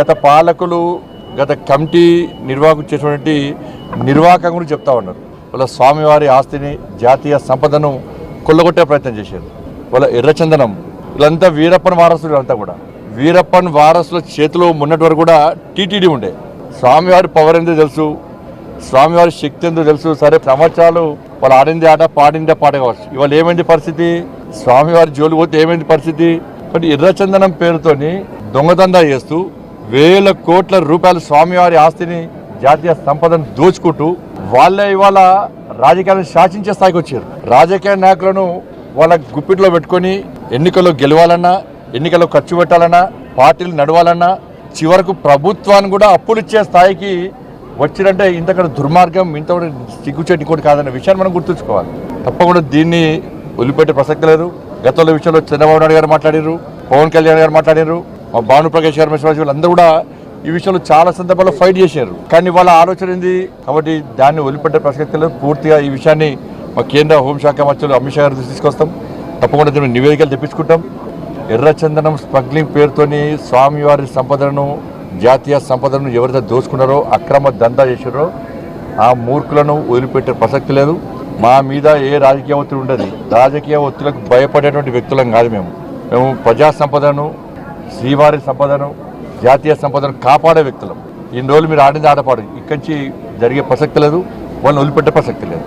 గత పాలకులు గత కమిటీ నిర్వాహకులు చేసినటువంటి నిర్వాహకం గురించి చెప్తా ఉన్నారు. వాళ్ళ స్వామివారి ఆస్తిని జాతీయ సంపదను కొల్లగొట్టే ప్రయత్నం చేశారు. వాళ్ళ ఎర్రచందనం వీళ్ళంతా వీరప్పన్ వారసులు, అంతా కూడా వీరప్పన్ వారసుల చేతిలో ఉన్నటి వరకు కూడా టీటీడీ ఉండే. స్వామివారి పవర్ ఏందో తెలుసు, స్వామివారి శక్తి ఏందో తెలుసు. సరే సంవత్సరాలు వాళ్ళు ఆడింది ఆట పాడిందే పాట కావచ్చు. ఇవాళ ఏమైంది పరిస్థితి? స్వామివారి జోలు పోతే ఏమైంది పరిస్థితి? కాబట్టి ఎర్రచందనం పేరుతోని దొంగదందా చేస్తూ వేల కోట్ల రూపాయల స్వామివారి ఆస్తిని జాతీయ సంపదను దోచుకుంటూ వాళ్ళే ఇవాళ రాజకీయాలను శాసించే స్థాయికి వచ్చారు. రాజకీయ నాయకులను వాళ్ళ గుప్పిట్లో పెట్టుకొని ఎన్నికల్లో గెలవాలన్నా, ఎన్నికల్లో ఖర్చు పెట్టాలన్నా, పార్టీలు నడవాలన్నా, చివరకు ప్రభుత్వాన్ని కూడా అప్పులు ఇచ్చే స్థాయికి వచ్చిరంటే ఇంతకన్నా దుర్మార్గం, ఇంత సిగ్గుచేటి కూడా కాదన్న విషయాన్ని మనం గుర్తుంచుకోవాలి. తప్పకుండా దీన్ని వదిలిపెట్టే ప్రసక్తి లేదు. గతంలో విషయంలో చంద్రబాబు నాయుడు గారు మాట్లాడారు, పవన్ కళ్యాణ్ గారు మాట్లాడారు, మా భానుప్రకాష్ గారు, వీళ్ళందరూ కూడా ఈ విషయంలో చాలా సందర్భాల్లో ఫైట్ చేశారు. కానీ వాళ్ళ ఆలోచన ఏంది? కాబట్టి దాన్ని వదిలిపెట్టే ప్రసక్తి లేదు. పూర్తిగా ఈ విషయాన్ని మా కేంద్ర హోంశాఖ మంత్రులు అమిత్ షా గారు తీసుకొస్తాం. తప్పకుండా దీన్ని నివేదికలు తెప్పించుకుంటాం. ఎర్రచందనం స్మగ్లింగ్ పేరుతోని స్వామివారి సంపదను, జాతీయ సంపదను ఎవరైతే దోచుకున్నారో, అక్రమ దందా చేశారో ఆ మూర్ఖులను వదిలిపెట్టే ప్రసక్తి లేదు. మా మీద ఏ రాజకీయ ఒత్తిడి ఉండదు. రాజకీయ ఒత్తిడికి భయపడేటువంటి వ్యక్తులం కాదు. మేము ప్రజా సంపదను, శ్రీవారి సంపదను, జాతీయ సంపదను కాపాడే వ్యక్తులం. ఇన్ని రోజులు మీరు ఆడింది ఆటపాడు, ఇక్కడి నుంచి జరిగే ప్రసక్తి లేదు, వాళ్ళని వదిలిపెట్టే ప్రసక్తి లేదు.